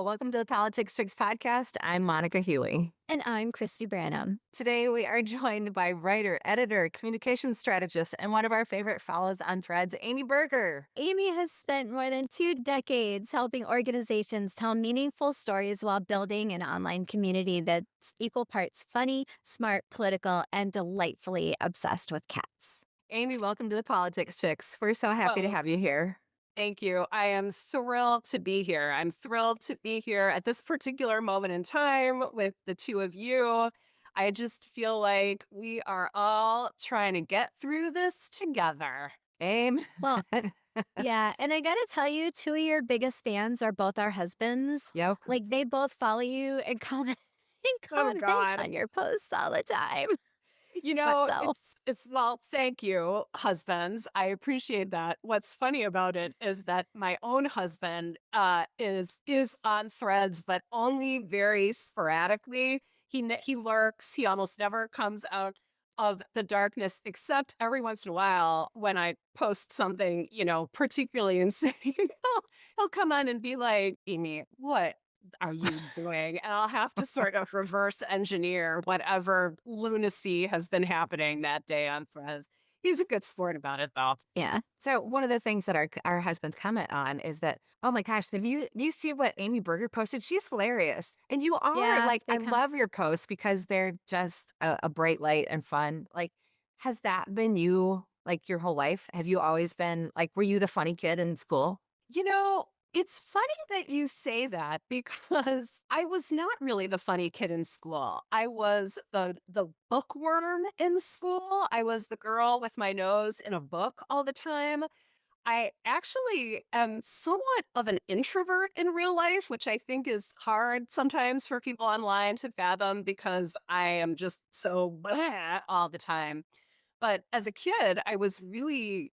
welcome to the Politics Chicks podcast. I'm Monica Healy. And I'm Christy Branham. Today, we are joined by writer, editor, communications strategist, and one of our favorite follows on Threads, Amy Berger. Amy has spent more than 2 decades helping organizations tell meaningful stories while building an online community that's equal parts funny, smart, political, and delightfully obsessed with cats. Amy, welcome to the Politics Chicks. We're so happy to have you here. Thank you. I am thrilled to be here. I'm thrilled to be here at this particular moment in time with the two of you. I just feel like we are all trying to get through this together. Aim. Well, yeah. And I got to tell you, 2 of your biggest fans are both our husbands. Yep. Like they both follow you and comment God. on your posts all the time. You know, So- well, thank you, husbands. I appreciate that. What's funny about it is that my own husband is on Threads, but only very sporadically. He lurks. He almost never comes out of the darkness, except every once in a while when I post something, particularly insane. He'll come on and be like, "Amy, what are you doing?" And I'll have to sort of reverse engineer whatever lunacy has been happening that day on Threads. He's a good sport about it, though. Yeah. So one of the things that our husbands comment on is that, oh my gosh, have you see what Amy Berger posted? She's hilarious. And you are Yeah, like, they I com- love your posts because they're just a bright light and fun. Like, has that been you like your whole life? Have you always been like, were you the funny kid in school? It's funny that you say that because I was not really the funny kid in school. I was the bookworm in school. I was the girl with my nose in a book all the time. I actually am somewhat of an introvert in real life, which I think is hard sometimes for people online to fathom because I am just so blah all the time. But as a kid, I was really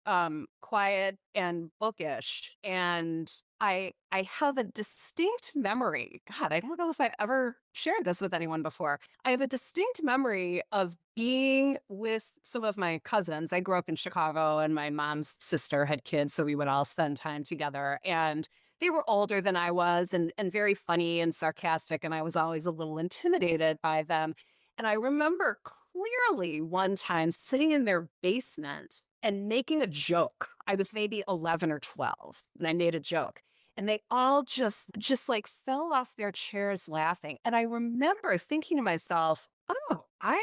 quiet and bookish, and I have a distinct memory. God, I don't know if I've ever shared this with anyone before. I have a distinct memory of being with some of my cousins. I grew up in Chicago, and my mom's sister had kids, so we would all spend time together. And they were older than I was, and very funny and sarcastic, and I was always a little intimidated by them. And I remember clearly one time sitting in their basement and making a joke. I was maybe 11 or 12 and I made a joke. And they all just like fell off their chairs laughing. And I remember thinking to myself, oh, I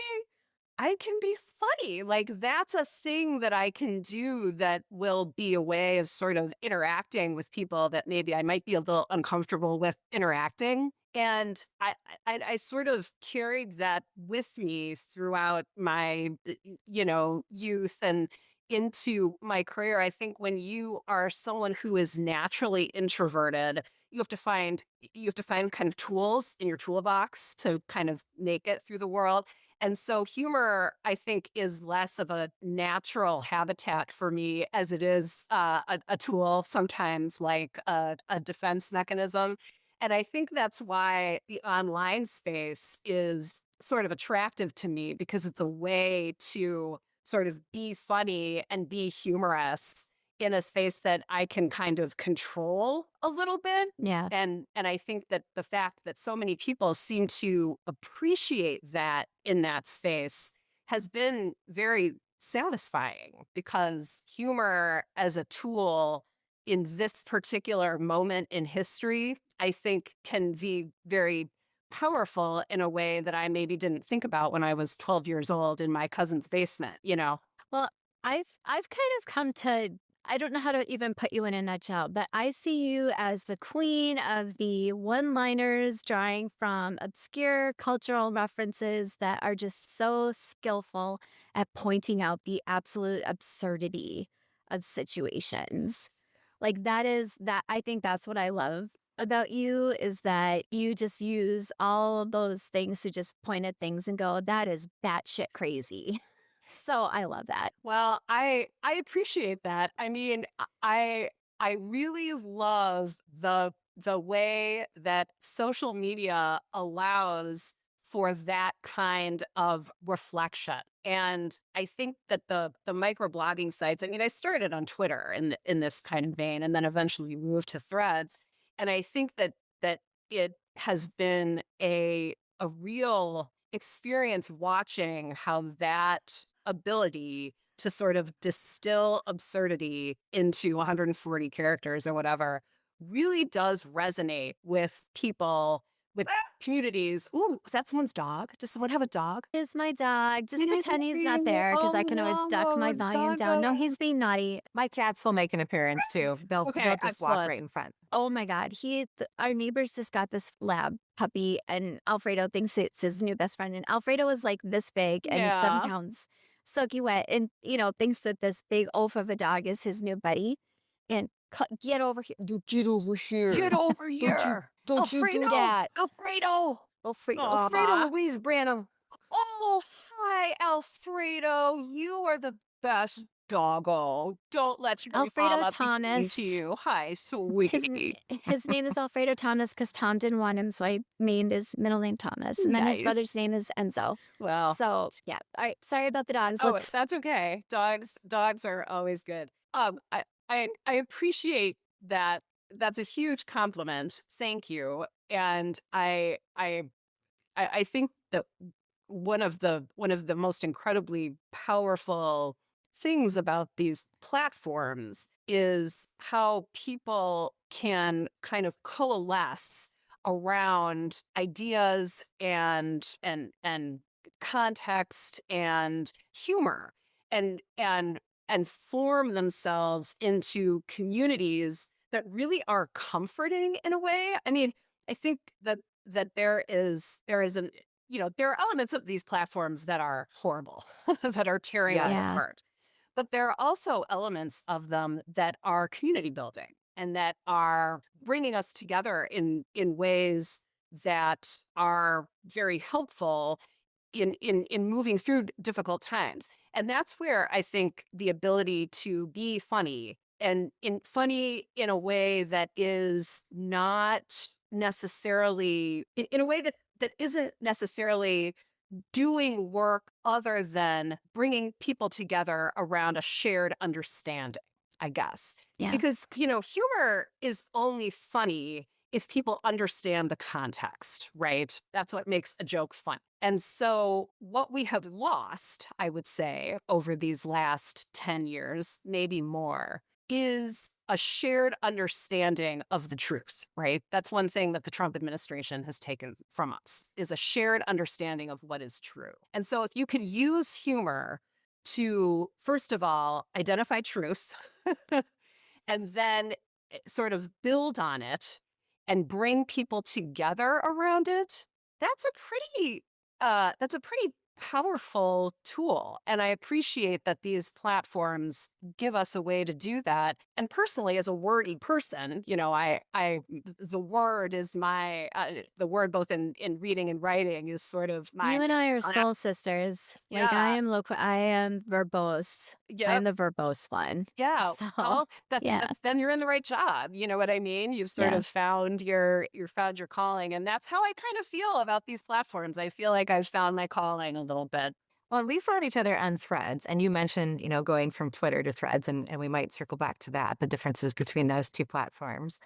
can be funny. Like that's a thing that I can do that will be a way of sort of interacting with people that maybe I might be a little uncomfortable with interacting. And I sort of carried that with me throughout my, youth and into my career. I think when you are someone who is naturally introverted, you have to find kind of tools in your toolbox to kind of make it through the world. And so humor, I think, is less of a natural habitat for me as it is a tool, sometimes like a defense mechanism. And I think that's why the online space is sort of attractive to me because it's a way to sort of be funny and be humorous in a space that I can kind of control a little bit. Yeah. And I think that the fact that so many people seem to appreciate that in that space has been very satisfying because humor as a tool in this particular moment in history, I think can be very powerful in a way that I maybe didn't think about when I was 12 years old in my cousin's basement, Well, I've kind of come to I don't know how to even put you in a nutshell, but I see you as the queen of the one-liners drawing from obscure cultural references that are just so skillful at pointing out the absolute absurdity of situations. Like that I think that's what I love about you is that you just use all of those things to just point at things and go, that is batshit crazy. So I love that. Well, I appreciate that. I mean, I really love the way that social media allows for that kind of reflection. And I think that the microblogging sites, I mean, I started on Twitter in this kind of vein and then eventually moved to Threads. And I think that it has been a real experience watching how that ability to sort of distill absurdity into 140 characters or whatever really does resonate with people, with communities. Ooh, is that someone's dog? Does someone have a dog? Is my dog. Just pretend he's not there because I Oh can always duck my no, volume down. No, doggo. he's being naughty. My cats will make an appearance too. They'll Okay, just walk right excellent. in front. Oh my God. Our neighbors just got this lab puppy, and Alfredo thinks it's his new best friend. And Alfredo is like this big and 7 Yeah. pounds, soaky wet, and, thinks that this big oaf of a dog is his new buddy. And get over here. Get over Get here. over Don't you, here. don't you do Alfredo. that. Alfredo. Alfredo Aw. Louise Branham. Oh, hi, Alfredo. You are the best doggo. Don't let your Alfredo mama be mean to Thomas. you. Hi, His n- sweetie. his name is Alfredo Thomas because Tom didn't want him, so I named his middle name Thomas, and then his brother's Nice. name is Enzo. Well, So yeah, all right. Sorry about the dogs. oh, Let's. that's okay. Dogs are always good. I appreciate that. That's a huge compliment. Thank you. And I think that one of the most incredibly powerful things about these platforms is how people can kind of coalesce around ideas and context and humor and form themselves into communities that really are comforting in a way. I mean, I think that there is an there are elements of these platforms that are horrible, that are tearing us Yes. Yeah. apart. But there are also elements of them that are community building and that are bringing us together in ways that are very helpful in moving through difficult times. And that's where I think the ability to be funny and funny in a way that is not necessarily in a way that isn't necessarily doing work other than bringing people together around a shared understanding, I guess. Yeah. Because, humor is only funny if people understand the context, right? That's what makes a joke fun. And so, what we have lost, I would say, over these last 10 years, maybe more, is a shared understanding of the truth, right? That's one thing that the Trump administration has taken from us is a shared understanding of what is true. And so if you can use humor to, first of all, identify truth and then sort of build on it and bring people together around it, that's a pretty powerful tool. And I appreciate that these platforms give us a way to do that. And personally, as a wordy person, the word is the word both in reading and writing is sort of You my, and I are uh, soul sisters. Like yeah, I am verbose. I yep. am the verbose one. Yeah. So Well, that's yeah, that's then you're in the right job. You know what I mean? You've sort yeah. of found your calling. And that's how I kind of feel about these platforms. I feel like I've found my calling a little bit. Well, we found each other on Threads, and you mentioned, going from Twitter to Threads, and we might circle back to that, the differences between those two platforms.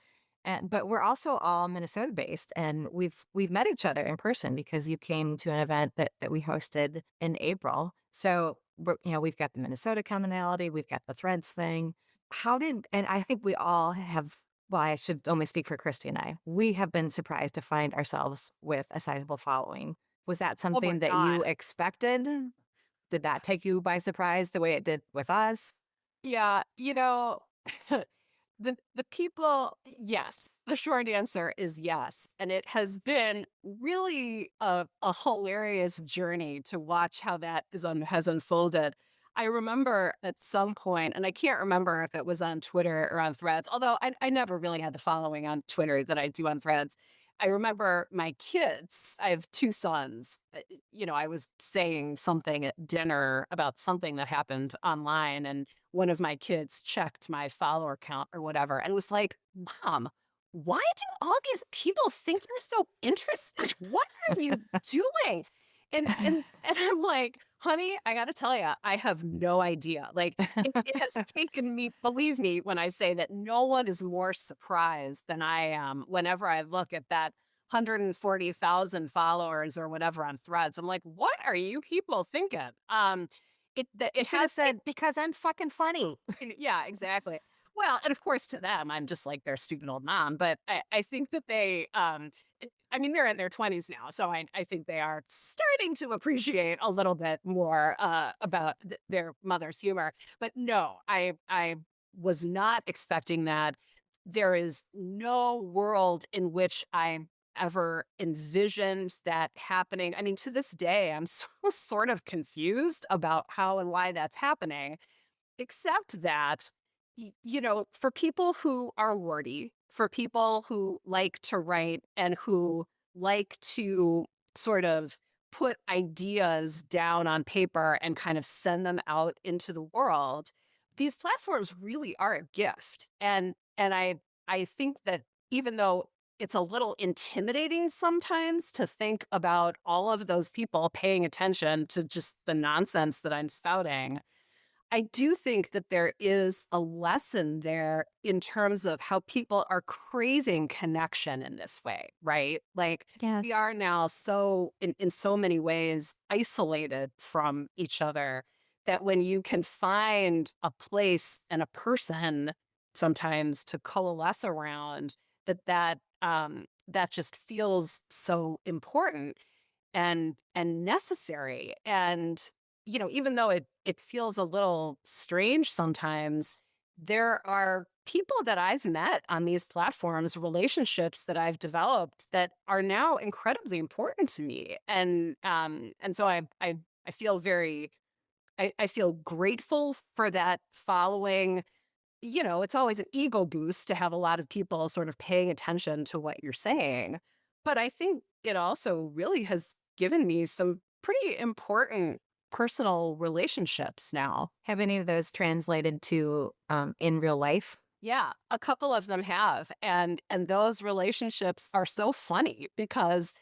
But we're also all Minnesota based, and we've met each other in person because you came to an event that we hosted in April. So we've got the Minnesota commonality, we've got the Threads thing. And I think we all have. Well, I should only speak for Christy and I. We have been surprised to find ourselves with a sizable following. Was that Oh my something that God. you expected? Did that take you by surprise the way it did with us? Yeah, the people, yes. The short answer is yes. And it has been really a hilarious journey to watch how that has unfolded. I remember at some point, and I can't remember if it was on Twitter or on Threads, although I never really had the following on Twitter that I do on Threads. I remember my kids, I have two sons. I was saying something at dinner about something that happened online, and one of my kids checked my follower count or whatever and was like, Mom, why do all these people think you're so interested? What are you doing? And I'm like, honey, I got to tell you, I have no idea. Like, it has taken me, believe me, when I say that no one is more surprised than I am whenever I look at that 140,000 followers or whatever on Threads. I'm like, what are you people thinking? You It should have has said, because I'm fucking funny. yeah, exactly. Well, and of course to them, I'm just like their stupid old mom, but I think that I mean, they're in their 20s now, so I think they are starting to appreciate a little bit more about their mother's humor. But no, I was not expecting that. There is no world in which I ever envisioned that happening. I mean, to this day, I'm sort of confused about how and why that's happening. Except that, for people who are wordy, for people who like to write and who like to sort of put ideas down on paper and kind of send them out into the world, these platforms really are a gift. And I think that even though it's a little intimidating sometimes to think about all of those people paying attention to just the nonsense that I'm spouting, I do think that there is a lesson there in terms of how people are craving connection in this way, right? Like we Yes. are now so in so many ways isolated from each other that when you can find a place and a person sometimes to coalesce around, that just feels so important and necessary. And even though it feels a little strange sometimes, there are people that I've met on these platforms, relationships that I've developed that are now incredibly important to me. And so I feel very I feel grateful for that following. It's always an ego boost to have a lot of people sort of paying attention to what you're saying. But I think it also really has given me some pretty important personal relationships now. Have any of those translated to in real life? Yeah, a couple of them have. And those relationships are so funny because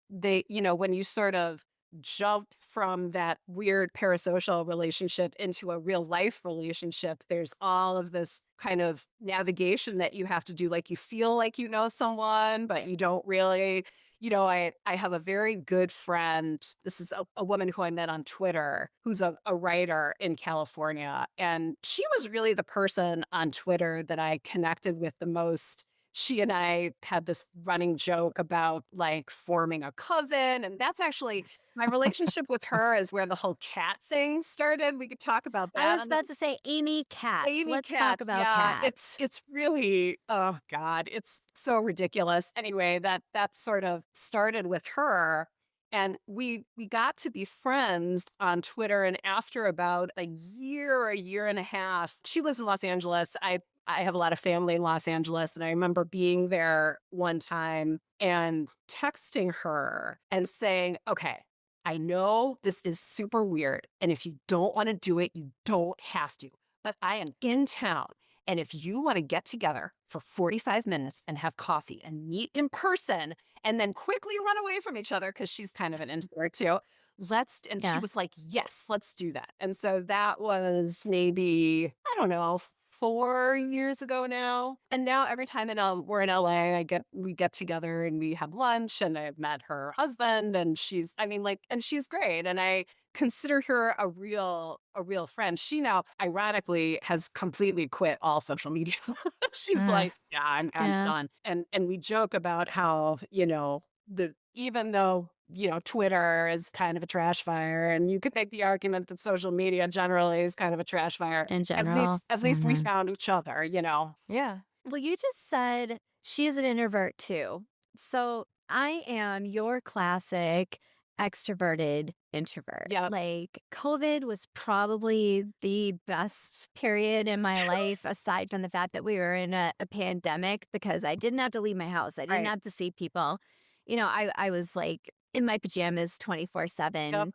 when you sort of jump from that weird parasocial relationship into a real life relationship, there's all of this kind of navigation that you have to do. Like you feel like you know someone, but you don't really. I have a very good friend. This is a woman who I met on Twitter who's a writer in California. And she was really the person on Twitter that I connected with the most. She and I had this running joke about like forming a coven. And that's actually my relationship with her is where the whole cat thing started. We could talk about I that was on the about to say Amy Cats. Amy Let's talk cats. about Yeah, it's cats. it's really, oh God, it's so ridiculous. Anyway, that sort of started with her. And we got to be friends on Twitter. And after about a year or a year and a half, she lives in Los Angeles. I have a lot of family in Los Angeles. And I remember being there one time and texting her and saying, okay, I know this is super weird. And if you don't want to do it, you don't have to. But I am in town. And if you want to get together for 45 minutes and have coffee and meet in person and then quickly run away from each other because she's kind of an introvert too, and she Yeah. was like, yes, let's do that. And so that was maybe, I don't know, 4 years ago now. And now every time we're in LA, we get together and we have lunch. And I've met her husband, and and she's great. And I consider her a real friend. She now, ironically, has completely quit all social media. She's Uh, like, yeah, I'm Yeah. done. And we joke about how the even though Twitter is kind of a trash fire, and you could make the argument that social media generally is kind of a trash fire. In At general. least at least we Mhm. found each other. yeah. Well, you just said she's an introvert too. So I am your classic extroverted introvert. Yep. Like, COVID was probably the best period in my life, aside from the fact that we were in a pandemic, because I didn't have to leave my house. I didn't Right. have to see people. I was like in my pajamas 24 Yep. 7.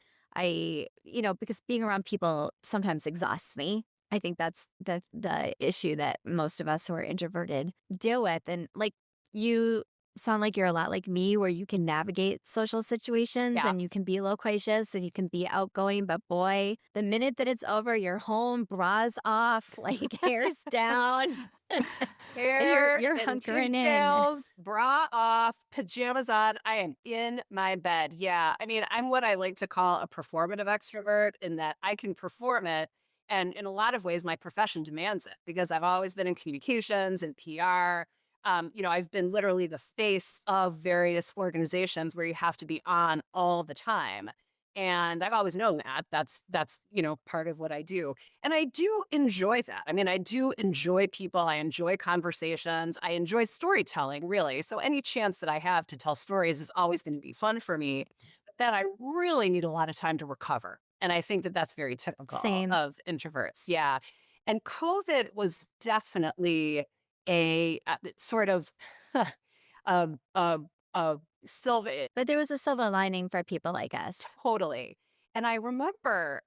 Because being around people sometimes exhausts me. I think that's the issue that most of us who are introverted deal with. And like you sound like you're a lot like me, where you can navigate social situations Yeah. and you can be loquacious and you can be outgoing. But boy, the minute that it's over, you're home, bras off, like hair's down, and you're Hair you're and hunkering in. pigtails, bra off, pajamas on. I am in my bed. Yeah. I mean, I'm what I like to call a performative extrovert in that I can perform it. And in a lot of ways, my profession demands it because I've always been in communications and PR. I've been literally the face of various organizations where you have to be on all the time. And I've always known that. That's part of what I do. And I do enjoy that. I mean, I do enjoy people. I enjoy conversations. I enjoy storytelling, really. So any chance that I have to tell stories is always going to be fun for me. But then I really need a lot of time to recover. And I think that that's very typical Same. of introverts. Yeah. And COVID was definitely a sort of a, a, a silver, But there was a silver lining for people like us. totally. And I remember,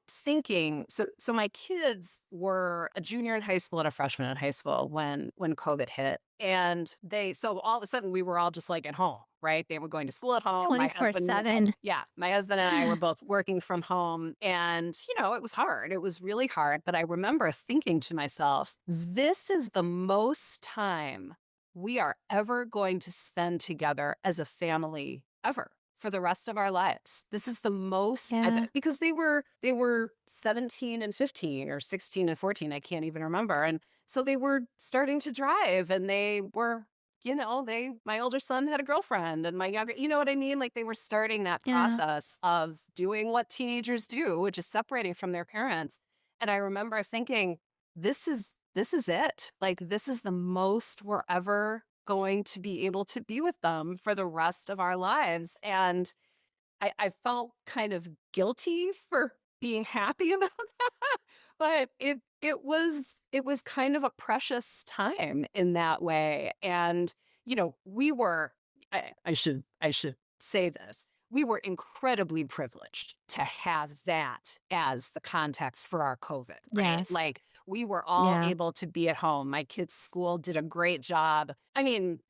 thinking so my kids were a junior in high school and a freshman in high school when COVID hit. And so all of a sudden we were all just like at home, right? They were going to school at home. My husband, 24/7. yeah, my husband and I were both working from home. And, it was hard. It was really hard. But I remember thinking to myself, this is the most time we are ever going to spend together as a family ever for the rest of our lives. This is the most Yeah. because they were 17 and 15 or 16 and 14, I can't even remember. And so they were starting to drive and they were my older son had a girlfriend and my younger, you know what I mean? Like they were starting that Yeah. process of doing what teenagers do, which is separating from their parents. And I remember thinking, this is it. Like this is the most we're ever going to be able to be with them for the rest of our lives. And I felt kind of guilty for being happy about that, but it was kind of a precious time in that way. And we were I should say this. We were incredibly privileged to have that as the context for our COVID, right? Yes. Like we were all Yeah. able to be at home. My kids' school did a great job. I mean,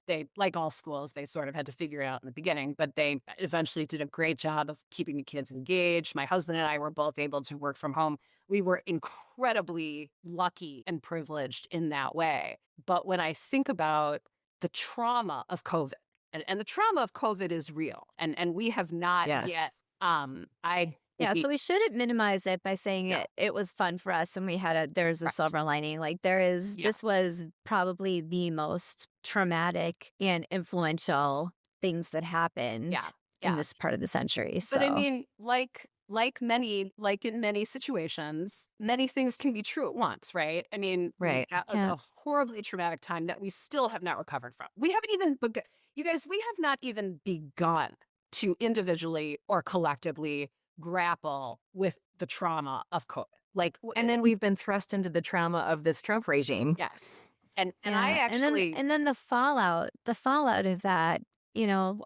they, like all schools, they sort of had to figure it out in the beginning, but they eventually did a great job of keeping the kids engaged. My husband and I were both able to work from home. We were incredibly lucky and privileged in that way. But when I think about the trauma of COVID, and the trauma of COVID is real, and we have not yet. Yes. I Yeah, so we shouldn't minimize it by saying no, it was fun for us and there's a correct. silver lining. Like Yeah, this was probably the most traumatic and influential things that yeah, happened in yeah. this part of the century. But I So, mean, like in many situations, many things can be true at once, right? I mean, Right. that was yeah. a horribly traumatic time that we still have not recovered from. We haven't even begun, you guys, we have not even begun to individually or collectively grapple with the trauma of COVID. Like, And then we've been thrust into the trauma of this Trump regime. yes. And I Yeah, actually, and then the fallout of that,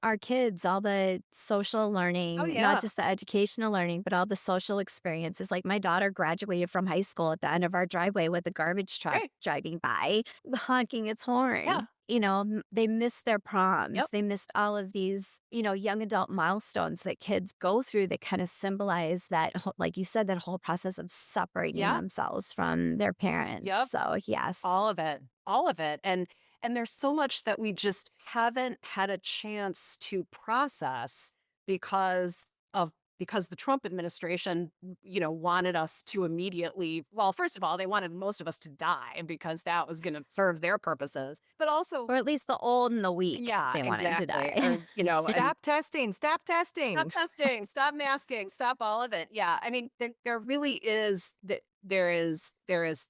our kids, all the social oh learning, not yeah, just the educational learning, but all the social experiences. Like my daughter graduated from high school at the end of our driveway with a garbage truck great. driving by, honking its Yeah. horn. They missed their proms. Yep. They missed all of these, young adult milestones that kids go through that kind of symbolize that, like you said, that whole process of separating Yeah. themselves from their parents. Yep. So, yes. All of it. All of it. And there's so much that we just haven't had a chance to process because of because the Trump administration, wanted us to immediately, well, first of all, they wanted most of us to die because that was going to serve their purposes. But also, Or at least the old and the weak, yeah, they wanted to exactly. die. Or, and Stop testing. Stop stop testing. testing, stop masking, stop all of it. Yeah, I mean, there really is that there is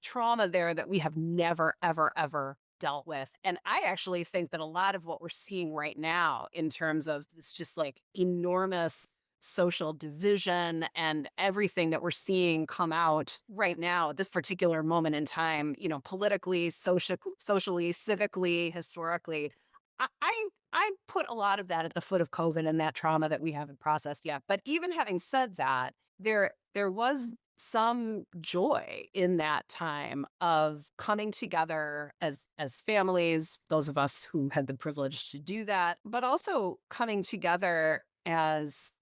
trauma there that we have never ever ever dealt with. And I actually think that a lot of what we're seeing right now in terms of this just like enormous social division and everything that we're seeing come out right now at this particular moment in time, politically, socially, civically, historically. I put a lot of that at the foot of COVID and that trauma that we haven't processed yet. But even having said that, there was some joy in that time of coming together as families, those of us who had the privilege to do that, but also coming together as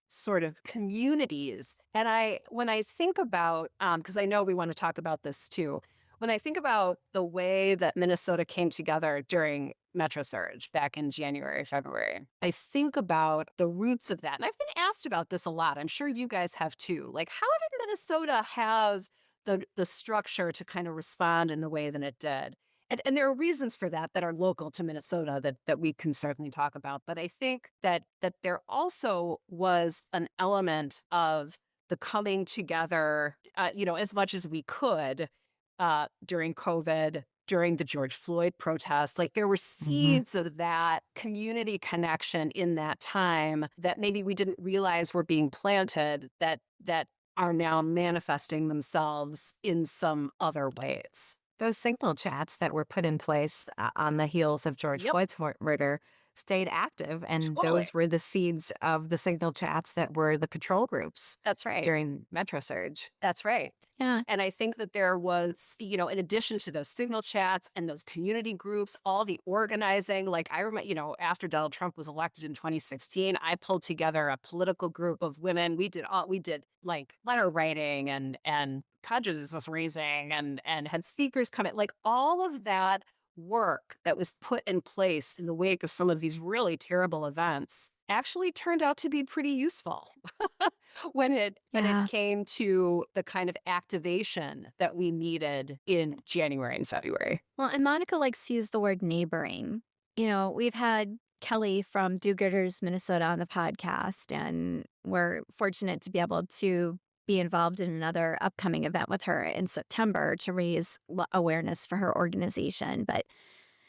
sort of communities. And when I think about, because I know we want to talk about this too, when I think about the way that Minnesota came together during Metro Surge back in January, February, I think about the roots of that. And I've been asked about this a lot. I'm sure you guys have too. Like, how did Minnesota have the structure to kind of respond in the way that it did? And there are reasons for that that are local to Minnesota that we can certainly talk about. But I think that there also was an element of the coming together, as much as we could during COVID, during the George Floyd protests. Like there were Hmm. seeds of that community connection in that time that maybe we didn't realize were being planted that are now manifesting themselves in some other ways. Those signal chats that were put in place on the heels of George Yep, Floyd's murder stayed active, and totally. those were the seeds of the signal chats that were the patrol groups That's right. during Metro Surge. That's right. Yeah. And I think that there was, in addition to those signal chats and those community groups, all the organizing, like I remember, after Donald Trump was elected in 2016, I pulled together a political group of women. We did like letter writing and consciousness raising and had speakers come in, like all of that work that was put in place in the wake of some of these really terrible events actually turned out to be pretty useful. when it Yeah. came to the kind of activation that we needed in January and February. Well, and Monica likes to use the word neighboring. We've had Kelly from Do Gooders, Minnesota on the podcast, and we're fortunate to be able to be involved in another upcoming event with her in September to raise awareness for her organization. But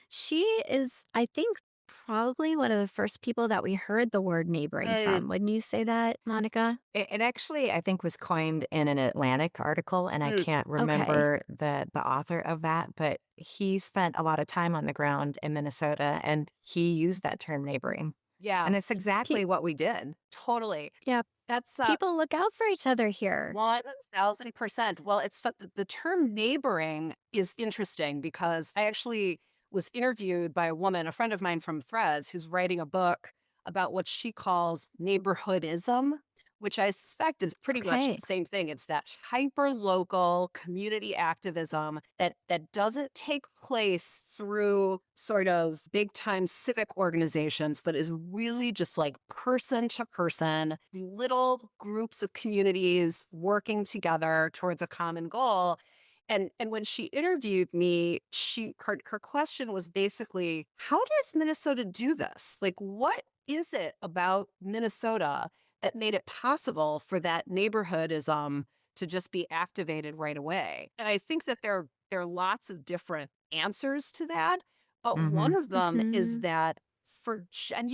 she is, I think, probably one of the first people that we heard the word neighboring Mm, from. Wouldn't you say that, Monica? It actually, I think, was coined in an Atlantic article, and I mm, can't Okay. remember the author of that, but he spent a lot of time on the ground in Minnesota, and he used that term neighboring. yeah, And it's Pe- exactly what we did. totally. yeah. That's People look out for each other here. 1000%. Well, the term neighboring is interesting because I actually was interviewed by a woman, a friend of mine from Threads, who's writing a book about what she calls neighborhoodism, which I suspect is pretty much Okay. the same thing. It's that hyper local community activism that doesn't take place through sort of big time civic organizations, but is really just like person to person, little groups of communities working together towards a common goal. And when she interviewed me, her question was basically, how does Minnesota do this? Like, what is it about Minnesota that made it possible for that neighborhoodism to just be activated right away? And I think that there are lots of different answers to that, but one Hmm. of them is Hmm. that and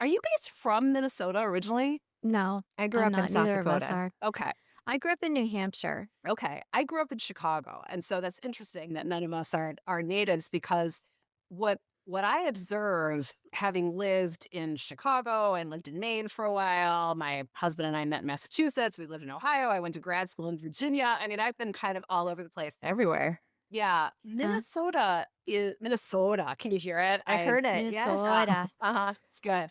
are you guys from Minnesota originally? No, I grew I'm up in not. South Neither of us Dakota. are. Okay. I grew up in New Hampshire. Okay. I grew up in Chicago. And so that's interesting that none of us are natives because what I observe having lived in Chicago and lived in Maine for a while, my husband and I met in Massachusetts, we lived in Ohio, I went to grad school in Virginia. I mean, I've been kind of all over the place. Everywhere. Yeah, Yeah. Minnesota. Can you hear it? I heard it. Yes. Minnesota. It's good.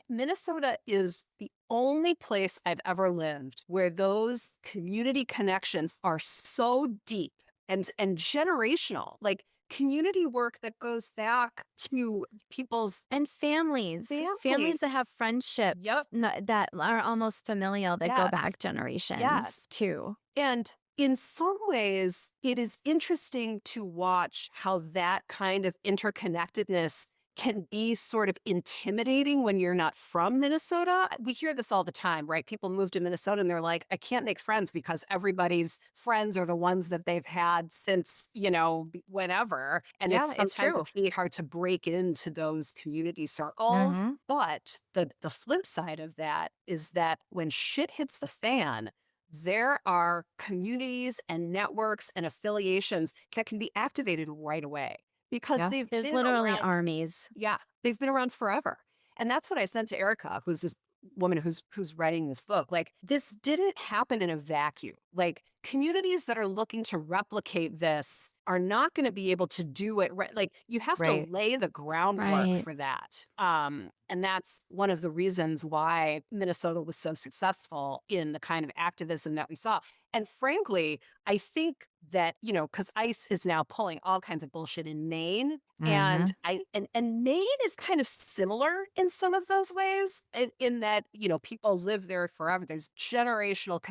Minnesota is the only place I've ever lived where those community connections are so deep and generational, like community work that goes back to people's And families. Families that families. have friendships Yep. that are almost familial that go Yes. back generations Yes. too. And in some ways, it is interesting to watch how that kind of interconnectedness can be sort of intimidating when you're not from Minnesota. We hear this all the time, right? People move to Minnesota and they're like, I can't make friends because everybody's friends are the ones that they've had since, whenever. And Yeah, it's it's sometimes true. it's really hard to break into those community circles. Hmm. But the flip side of that is that when shit hits the fan, there are communities and networks and affiliations that can be activated right away because Yeah. they've There's been literally around. armies. Yeah, they've been around forever. And that's what I said to Erica, who's this woman who's writing this book, like this didn't happen in a vacuum. Like communities that are looking to replicate this are not going to be able to do it right. Like you have to Right. lay the groundwork Right. for that. And that's one of the reasons why Minnesota was so successful in the kind of activism that we saw. And frankly, I think that, because ICE is now pulling all kinds of bullshit in Maine. And Hmm. and Maine is kind of similar in some of those ways, in that, people live there forever. There's generational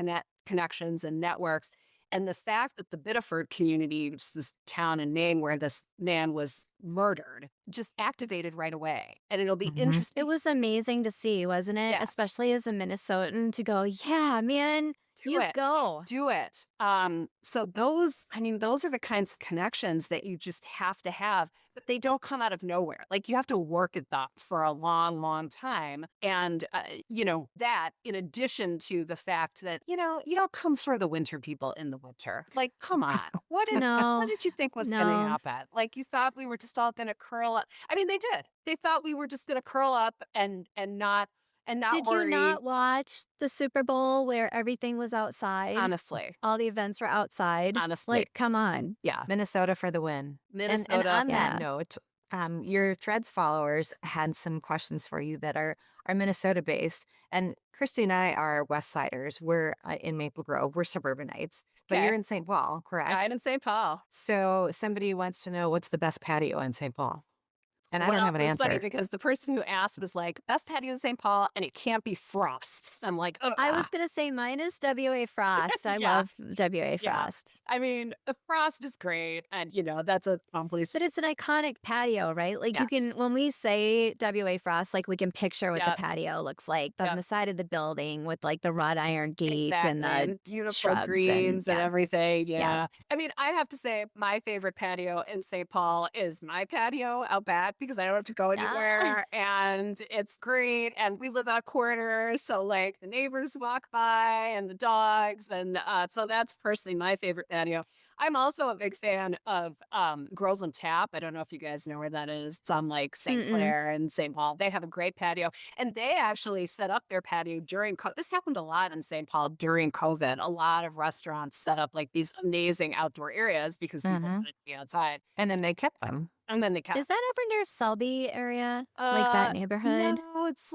connections and networks. And the fact that the Biddeford community, which is this town in Maine where this man was murdered, just activated right away. And it'll be Hmm. It interesting. was amazing to see, wasn't it? Yes, Especially as a Minnesotan to go, yeah, man, do you it. go. Do it. So those are the kinds of connections that you just have to have, but they don't come out of nowhere. Like you have to work at that for a long, long time. And, that in addition to the fact that, you don't come for the winter people in the winter. Like, come on. What No, did you think was going to no. happen? Like you thought we were just all going to curl up. I mean, they did. They thought we were just going to curl up and not Did you worry. not watch the Super Bowl where everything was outside? Honestly, All the events were outside. honestly. Like, come on. Yeah. Minnesota for the win. And Minnesota. on that Yeah. note, your Threads followers had some questions for you that are Minnesota based. And Christy and I are West Siders. We're in Maple Grove. We're suburbanites, but you're Okay. in St. Paul, Died correct? in St. Paul. So somebody wants to know what's the best patio in St. Paul, and I don't Well, have an it was funny answer. because the person who asked was like, best patio in St. Paul, and it can't be Frost's. I'm like, ugh. I was going to say mine is W.A. Frost. I Yeah, love W.A. yeah. Frost. I mean, the Frost is great. And, that's a place. But it's an iconic patio, right? Like you can, Yes. when we say W.A. Frost, like we can picture what the Yep. patio looks like on Yep. the side of the building with like the wrought iron gate and Exactly. the And beautiful shrubs and greens and yeah, everything. yeah. Yeah. I mean, I have to say, my favorite patio in St. Paul is my patio out back because I don't have to go Ah. anywhere. And it's great. And we live on a corner. So, like, the neighbors walk by and the dogs. And so that's personally my favorite patio. I'm also a big fan of Groveland Tap. I don't know if you guys know where that is. It's on like St. Mm-mm. Clair and St. Paul. They have a great patio. And they actually set up their patio during this happened a lot in St. Paul during COVID. A lot of restaurants set up like these amazing outdoor areas because people Hmm. wanted to be outside. And then they kept them. And then they Is that over near Selby area? Like that neighborhood? no, it's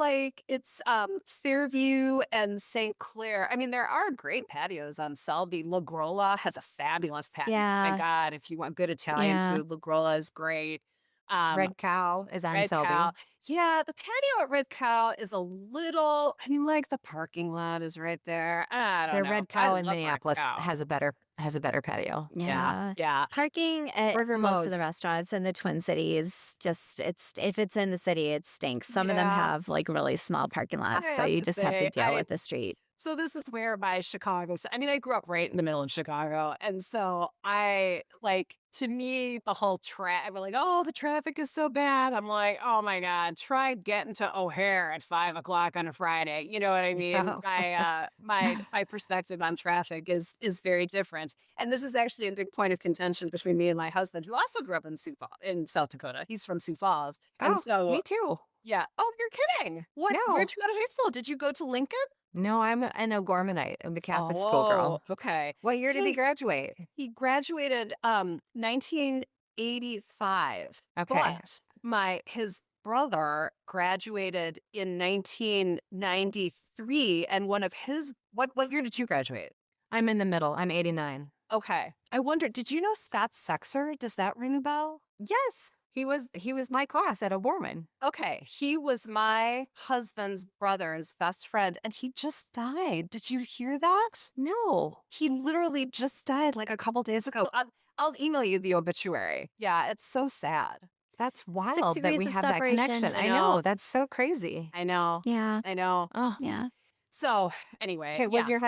Fairview and St. Clair. I mean, there are great patios on Selby. La Grolla has a fabulous patio. My Yeah. God, if you want good Italian Yeah. food, La Grolla is great. Um, Red Cow is on Red Cow. Selby. Yeah, the patio at Red Cow is a little, I mean, like the parking lot is right there. I don't The know. Red I Cow in love Red Minneapolis Cow. has a better patio. Yeah, Yeah. yeah. Parking at River most of the Mose. restaurants in the Twin Cities, just it's if it's in the city, it stinks. Some of them Yeah. have like really small parking I lots, so have you to just have to say, deal with the street. so this is where my Chicago, I mean, I grew up right in the middle of Chicago. And so I like, to me, the whole I'm like, oh, the traffic is so bad. I'm like, oh my God, try getting to O'Hare at 5 o'clock on a Friday. You know what I mean? Oh. My perspective on traffic is very different. And this is actually a big point of contention between me and my husband, who also grew up in in South Dakota. He's from Sioux Falls. And Oh, so, me too. yeah. Oh, you're kidding. Where'd No. you go to high school? Did you go to Lincoln? No, I'm an O'Gormanite. I'm the Catholic Oh, schoolgirl. okay. What year did he He graduate? he graduated 1985, Okay. but his brother graduated in 1993, and one of his what year did you graduate? I'm in the middle. I'm 89. Okay. I wonder, did you know Scott Sexer? Does that ring a bell? Yes. He was my class at O'Gorman. Okay, he was my husband's brother's best friend, and he just died. Did you hear that? No. He literally just died like a couple days ago. I'll email you the obituary. Yeah, it's so sad. That's 6 wild that degrees we of have that separation. connection. I I know. know. That's so crazy. I know. Yeah. I know. Oh. Yeah. So anyway, Okay, was yeah. your So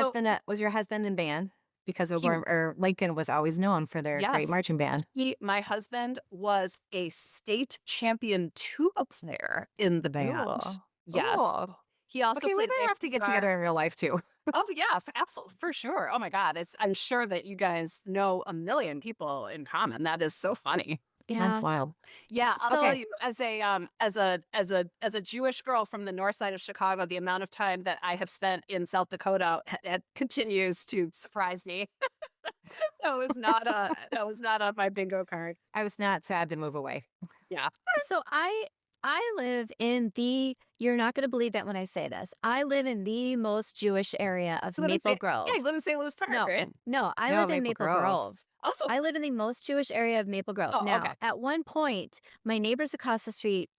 husband in band? Because he, O'Gorman or Lincoln was always known for their great yes, marching band. my husband was a state champion tuba player in the band. Cool. Yes. Cool. He also Okay, we played might bass have to get guitar. together in real life too. Oh yeah, absolutely, for sure. Oh my God, I'm sure that you guys know a million people in common. That is so funny. That's Yeah. wild. Yeah, I'll tell So Okay. you, as a Jewish girl from the north side of Chicago, the amount of time that I have spent in South Dakota continues to surprise me. That was not on my bingo card. I was not sad to move away. Yeah. so I live in the you're not going to believe it when I say this. I live in the most Jewish area of You live in Maple St. Yeah, Grove. you live in St. Louis Park, No. right? No, I No, live in Maple Maple Grove. Grove. Oh, I live in the most Jewish area of Maple Grove. oh, okay. Now, at one point, my neighbors across the street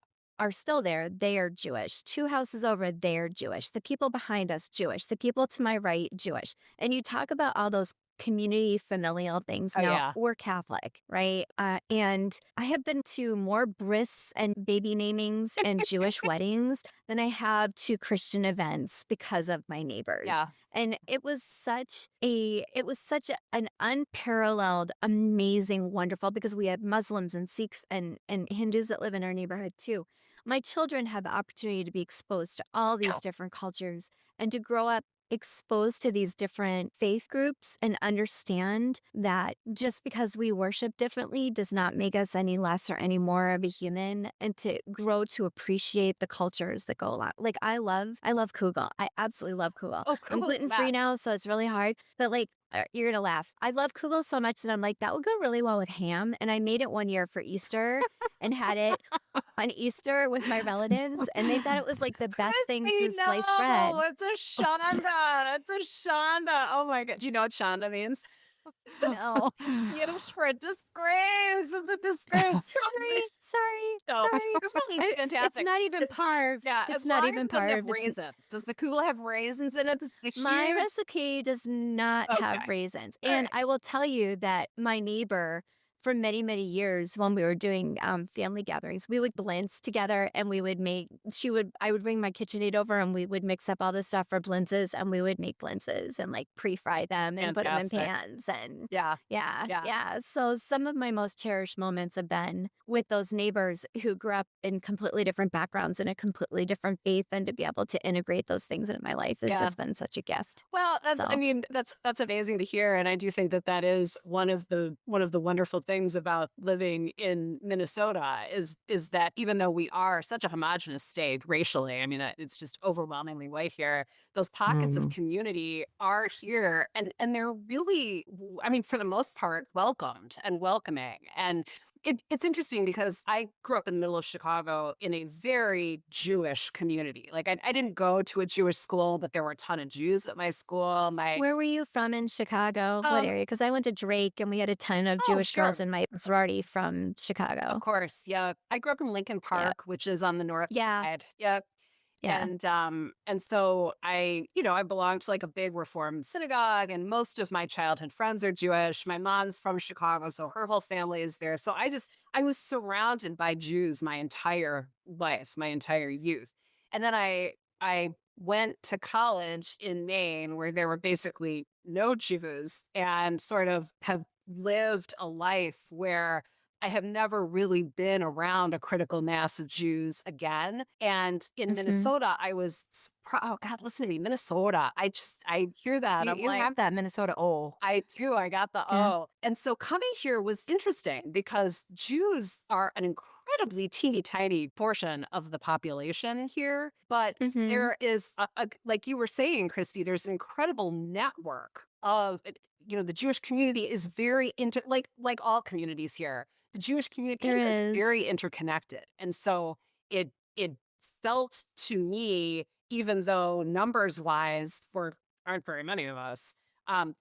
are still there. They are Jewish. Two houses over, they're Jewish. The people behind us, Jewish. The people to my right, Jewish. And you talk about all those community familial things. Oh, Now, yeah. we're Catholic, right? And I have been to more bris and baby namings and Jewish weddings than I have to Christian events because of my neighbors. Yeah. And an unparalleled, amazing, wonderful because we had Muslims and Sikhs and Hindus that live in our neighborhood too. My children had the opportunity to be exposed to all Yeah. these different cultures and to grow up exposed to these different faith groups and understand that just because we worship differently does not make us any less or any more of a human, and to grow to appreciate the cultures that go along. Like I love kugel. I absolutely love kugel. Oh, I'm Kugel's the gluten free best. now, so it's really hard. But like, you're gonna laugh. I love kugel so much that I'm like, that would go really well with ham. And I made it one year for Easter and had it on Easter with my relatives, and they thought it was like the best thing Christy, since sliced no, bread. it's a Shonda. It's a Shonda. Oh my God. Do you know what Shonda means? No. Yiddish for a disgrace. It's a disgrace. No, Sorry. this movie's It's fantastic. not even parve. Yeah, It's as not long as even it doesn't have parve. It's raisins. Does the kugel have raisins in it? This is a My huge. recipe does not Okay. have raisins. All And right. I will tell you that my neighbor, for many, many years, when we were doing family gatherings, we would blintz together and I would bring my KitchenAid over and we would mix up all the stuff for blintzes and we would make blintzes and like pre-fry them and put them in Fantastic. pans. And Yeah. yeah, Yeah. yeah. So some of my most cherished moments have been with those neighbors who grew up in completely different backgrounds and a completely different faith, and to be able to integrate those things into my life has Yeah. just been such a gift. Well, I So, mean, that's amazing to hear, and I do think that that is one of the wonderful things about living in Minnesota is that even though we are such a homogenous state racially, I mean, it's just overwhelmingly white here. Those pockets of Mm. community are here, and they're really, I mean, for the most part, welcomed and welcoming. And it's interesting because I grew up in the middle of Chicago in a very Jewish community. Like I didn't go to a Jewish school, but there were a ton of Jews at my school. My where were you from in Chicago? What um area? Because I went to Drake and we had a ton of oh Jewish girls sure. in my sorority from Of Chicago. course. Yeah. I grew up in Lincoln Yeah. Park, which is on the north Yeah. side. Yeah. Yeah. And so I belong to like a big Reform synagogue, and most of my childhood friends are Jewish. My mom's from Chicago, so her whole family is there. So I was surrounded by Jews my entire life, my entire youth. And then I went to college in Maine where there were basically no Jews, and sort of have lived a life where I have never really been around a critical mass of Jews again. And in Hmm. Minnesota, I was, oh God, listen to me, Minnesota. I hear that. I'm You like, have that Minnesota O. I do. I got the Yeah. O. And so coming here was interesting because Jews are an incredibly teeny tiny portion of the population here. But Hmm. there is, like you were saying, Christy, there's an incredible network of, the Jewish community is very like all communities here. The Jewish community There here is is. very interconnected. And so it felt to me, even though numbers wise aren't very many of us,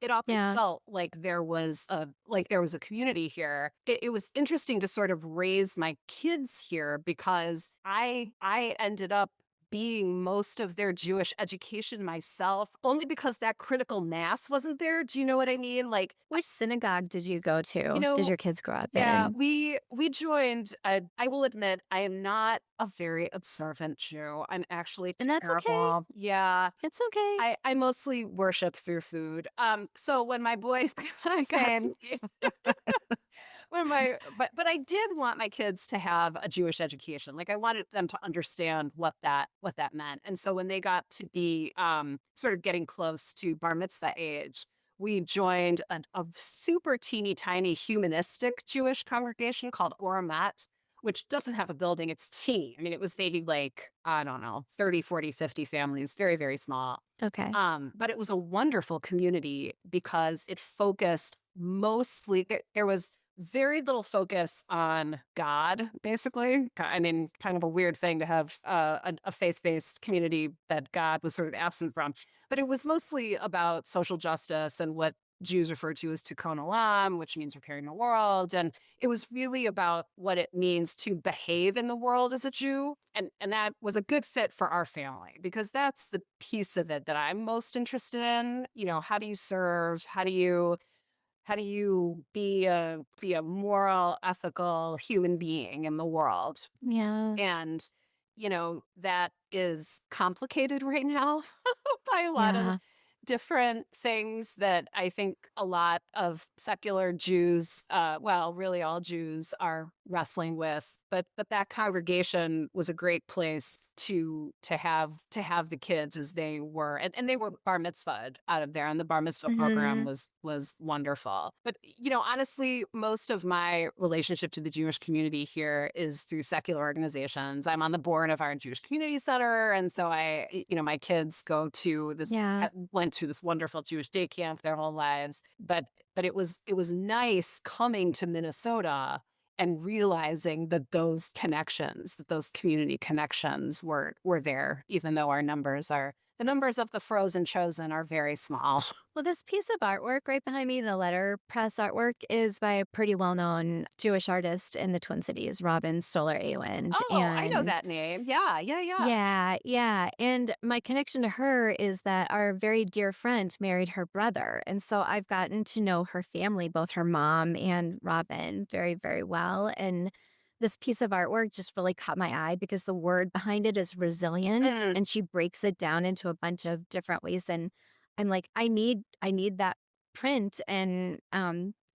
it always Yeah. felt like there was a community here. It was interesting to sort of raise my kids here because I ended up being most of their Jewish education myself, only because that critical mass wasn't there. Do you know what I mean? Like, Which synagogue did you go you to? Did know, your kids grow up yeah, in? we joined. I will admit, I am not a very observant Jew. I'm actually And that's okay. terrible. Yeah, It's okay. I mostly worship through food. So when my boys got to Same. be but I did want my kids to have a Jewish education. Like I wanted them to understand what that meant. And so when they got to be sort of getting close to bar mitzvah age, we joined a super teeny tiny humanistic Jewish congregation called Oramat, which doesn't have a building. It's teeny. I mean, it was maybe like, I don't know, 30, 40, 50 families, very, very small. Okay. But it was a wonderful community because it focused mostly, there was very little focus on God, basically. I mean, kind of a weird thing to have a faith-based community that God was sort of absent from. But it was mostly about social justice and what Jews refer to as tikkun olam, which means repairing the world. And it was really about what it means to behave in the world as a Jew. And that was a good fit for our family because that's the piece of it that I'm most interested in. You know, how do you serve? How do you be a moral, ethical human being in the world? Yeah. And, that is complicated right now by a lot of Yeah. different things that I think a lot of secular Jews, well, really all Jews are wrestling with. But that congregation was a great place to have the kids as they were, and they were bar mitzvahed out of there, and the bar mitzvah program Hmm. was wonderful. But honestly, most of my relationship to the Jewish community here is through secular organizations. I'm on the board of our Jewish Community Center, and so my kids Yeah. went to this wonderful Jewish day camp their whole lives. But it was nice coming to Minnesota and realizing that those community connections were there, even though the numbers of the frozen chosen are very small. Well, this piece of artwork right behind me, the letterpress artwork, is by a pretty well-known Jewish artist in the Twin Cities, Robin Stoller Awand. Oh, I know And that name. Yeah, yeah, yeah. yeah, yeah. And my connection to her is that our very dear friend married her brother. And so I've gotten to know her family, both her mom and Robin, very, very well. And this piece of artwork just really caught my eye because the word behind it is resilient Mm. and she breaks it down into a bunch of different ways. And I'm like, I need that print. And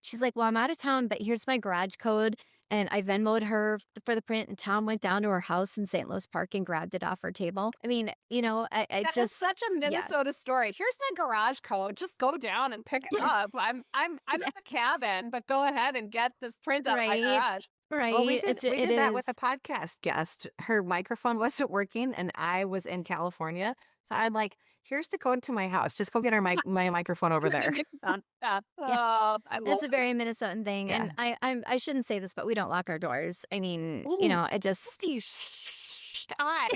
she's like, well, I'm out of town, but here's my garage code. And I Venmoed her for the print, and Tom went down to her house in St. Louis Park and grabbed it off her table. I mean, I That is just, such a yeah, Minnesota story. Here's my garage code. Just go down and pick it up. I'm yeah, at the cabin, but go ahead and get this print out of my right, garage. Well, we right. did we It did that with a is, podcast guest. Her microphone wasn't working and I was in California. So I'm like, here's the code to my house. Just go get my microphone over there. Yeah. yeah. Oh, I love It's a it. very Minnesotan thing, Yeah. and I shouldn't say this, but we don't lock our doors. I mean, Ooh, I just Steve, stop.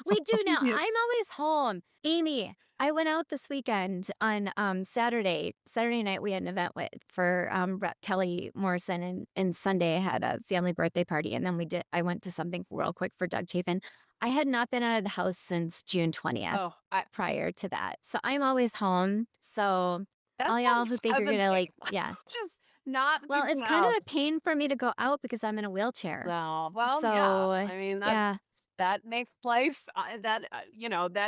we do now. I'm Yes. always home. Amy, I went out this weekend on Saturday. Saturday night we had an event for Rep Kelly Morrison, and Sunday I had a family birthday party, and then I went to something real quick for Doug Chapin. I had not been out of the house since June 20th Oh, prior to that. So I'm always home. So that all y'all sounds who think you're gonna pleasant. yeah. Just not Well, leaving it's the kind of house. a pain for me to go out because I'm in a wheelchair. No, well, yeah. So I mean, yeah. that makes life that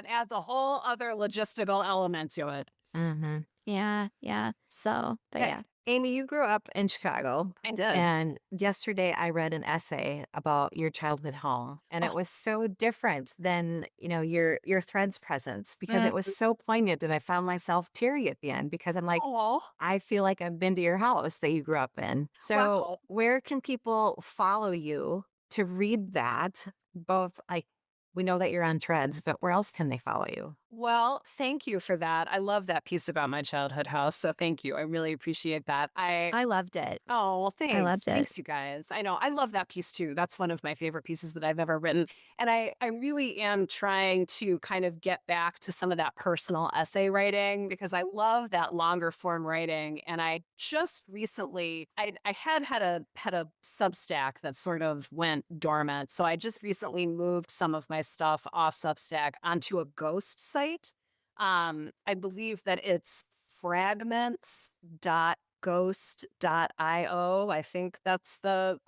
adds a whole other logistical element to it. Hmm. Yeah, yeah. So, but Okay. yeah. Amy, you grew up in Chicago. I did. And yesterday I read an essay about your childhood home. And Oh, it was so different than, your threads presence because it was mm, so poignant. And I found myself teary at the end because I'm like, oh, I feel like I've been to your house that you grew up in. So, wow. where can people follow you to read that? Both, like, we know that you're on Threads, but where else can they follow you? Well, thank you for that. I love that piece about my childhood house. So thank you. I really appreciate that. I loved it. Oh, well, I thanks. loved it. Thanks, you guys. I know. I love that piece too. That's one of my favorite pieces that I've ever written. And I really am trying to kind of get back to some of that personal essay writing because I love that longer form writing. And I just recently, I had a Substack that sort of went dormant. So I just recently moved some of my stuff off Substack onto a ghost site. I believe that it's fragments.ghost.io. I think that's the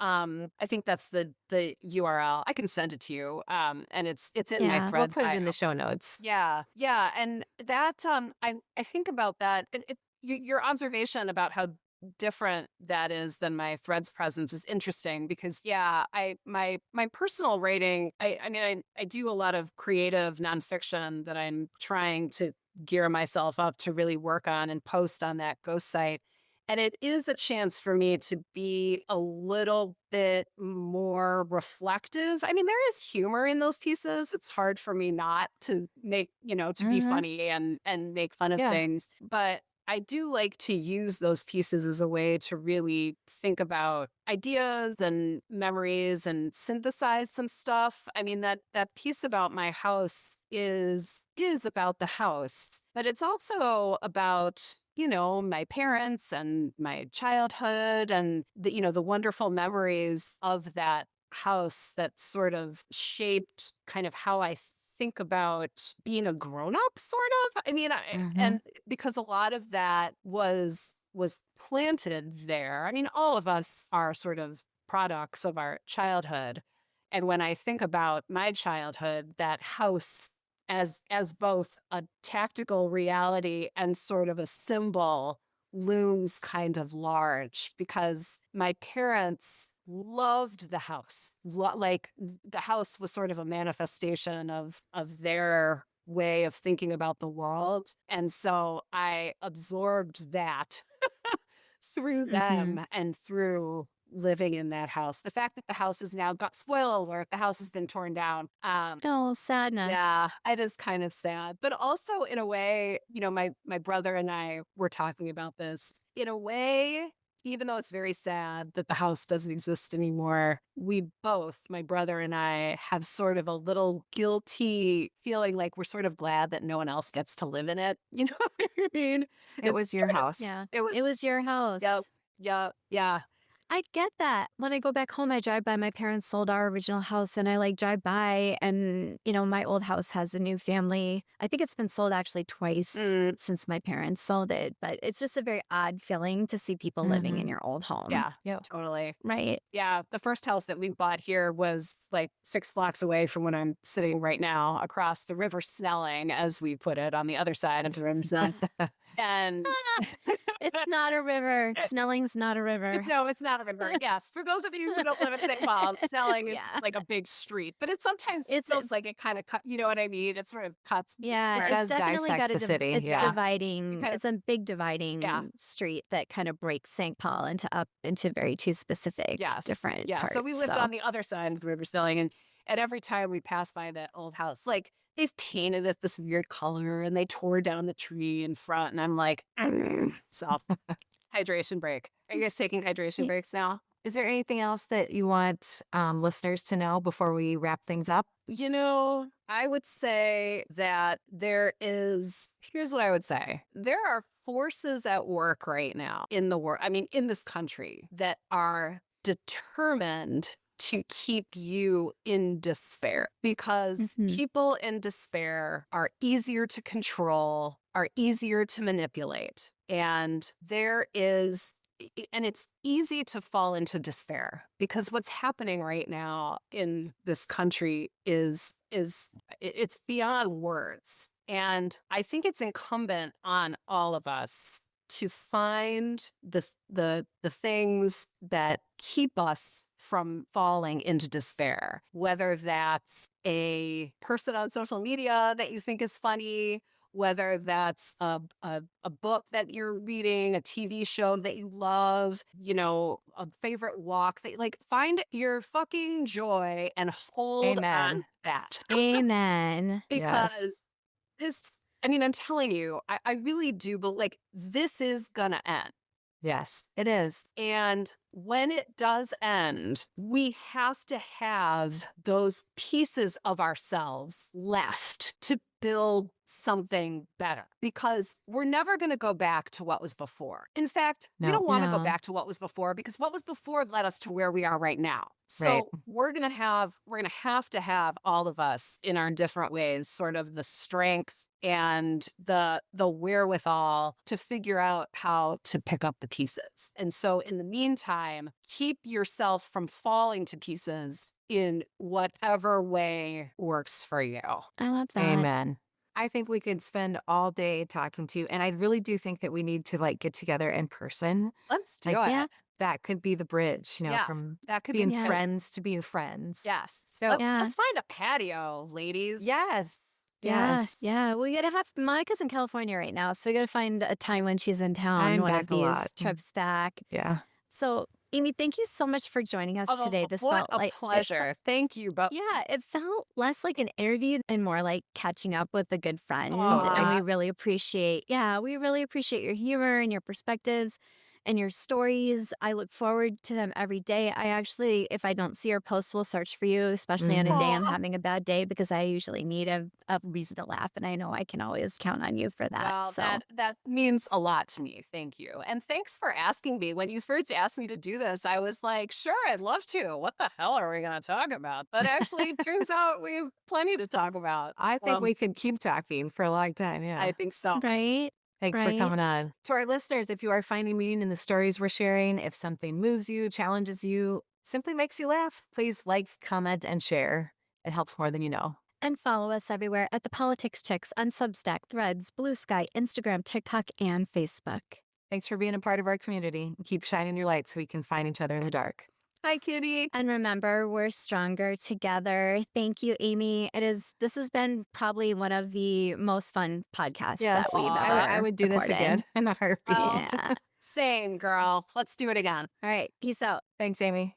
URL. I can send it to you. And it's in my Yeah. We'll threads put it bio. in the show notes. Yeah. Yeah. And that I think about that. Your observation about how different that is than my Threads presence is interesting because yeah, my personal rating, I do a lot of creative nonfiction that I'm trying to gear myself up to really work on and post on that ghost site. And it is a chance for me to be a little bit more reflective. I mean, there is humor in those pieces. It's hard for me not to make, to be Hmm. funny and make fun of Yeah. things. But I do like to use those pieces as a way to really think about ideas and memories and synthesize some stuff. I mean that piece about my house is about the house, but it's also about my parents and my childhood and the wonderful memories of that house that sort of shaped kind of how I think about being a grown up sort of. Hmm. And because a lot of that was planted there. I mean, all of us are sort of products of our childhood. And when I think about my childhood, that house as both a tactical reality and sort of a symbol looms kind of large because my parents loved the house. Like the house was sort of a manifestation of their way of thinking about the world. And so I absorbed that through Hmm. them and through living in that house. The fact that the house has now got spoiled alert, the house has been torn down. Oh, sadness. Yeah, it is kind of sad, but also in a way, my brother and I were talking about this. In a way, even though it's very sad that the house doesn't exist anymore, we both, my brother and I, have sort of a little guilty feeling like we're sort of glad that no one else gets to live in it. You know what I mean? It It's was your house. Yeah. it was It was your yeah, house. yeah, yeah. I get that. When I go back home, I drive by my parents sold our original house and I like drive by and my old house has a new family. I think it's been sold actually twice Mm, since my parents sold it, but it's just a very odd feeling to see people living in Hmm. your old home, yeah, Yep. totally. right? Yeah, the first house that we bought here was like 6 blocks away from when I'm sitting right now, across the river Snelling, as we put it, on the other side of the river Snelling. And It's not a river. Snelling's not a river. no, it's not a river. Yes, for those of you who don't live in St. Paul, Snelling is Yeah. just like a big street, but it sometimes It's feels like it kind of cut. You know what I mean? It sort of cuts. Yeah, It Whereas, it's does definitely got dissect a the city. it's Yeah. yeah, you dividing. kind of It's a big yeah. dividing street that kind of breaks St. Paul into very two specific Yes. different Yeah. So we parts. lived So on the other side of the river Snelling, and every time we pass by that old house, like they've painted it this weird color and they tore down the tree in front. And I'm like, so hydration break. Are you guys taking hydration y- breaks now? Is there anything else that you want listeners to know before we wrap things up? I would say that here's what I would say. There are forces at work right now in the world, I mean, in this country, that are determined to keep you in despair because mhm. people in despair are easier to control, are easier to manipulate. And it's easy to fall into despair because what's happening right now in this country it's beyond words. And I think it's incumbent on all of us to find the things that keep us from falling into despair, whether that's a person on social media that you think is funny, whether that's a book that you're reading, a TV show that you love, a favorite walk that like find your fucking joy and hold on Amen. to that. Amen. Because Yes. I'm telling you, I really do, but like this is gonna end. Yes, it is. And when it does end, we have to have those pieces of ourselves left to build something better because we're never going to go back to what was before. In fact, we No. don't want to go No. back to what was before because what was before led us to where we are right now. Right. So we're going to have to have all of us in our different ways, sort of the strength and the wherewithal to figure out how to pick up the pieces. And so in the meantime, keep yourself from falling to pieces in whatever way works for you. I love that. Amen. I think we could spend all day talking to you. And I really do think that we need to like get together in person. Let's do Like Yeah. it. that could be the bridge, Yeah, from that could be being Yeah. good. friends to being friends. Yes. So, Yeah. Let's find a patio, ladies. yes, Yeah, yes. yeah. We gotta have Monica's in California right now, so we gotta find a time when she's in town, I'm one of back a these lot. trips back. Yeah. So, Amy, thank you so much for joining us Oh, today. This what felt a like pleasure. Thank you both. yeah, it felt less like an interview and more like catching up with a good friend. And Totally. we really appreciate, yeah, we really appreciate your humor and your perspectives and your stories. I look forward to them every day. I actually, if I don't see your posts, will search for you, especially on a day I'm Mhm. Aw. having a bad day, because I usually need a reason to laugh. And I know I can always count on you for that. Well, So, that means a lot to me. Thank you. And thanks for asking me. When you first asked me to do this, I was like, sure, I'd love to. What the hell are we going to talk about? But actually, it turns out we have plenty to talk about. I think we could keep talking for a long time. I Yeah. think so. right, Thanks for right. coming on. To our listeners, if you are finding meaning in the stories we're sharing, if something moves you, challenges you, simply makes you laugh, please like, comment, and share. It helps more than you know. And follow us everywhere at The Politics Chicks on Substack, Threads, Blue Sky, Instagram, TikTok, and Facebook. Thanks for being a part of our community. Keep shining your light so we can find each other in the dark. Hi, Kitty. And remember, we're stronger together. Thank you, Amy. This has been probably one of the most fun podcasts that Yes, we've I ever would do this recorded. again in a heartbeat. Well, Yeah. same girl. Let's do it again. All right. Peace out. Thanks, Amy.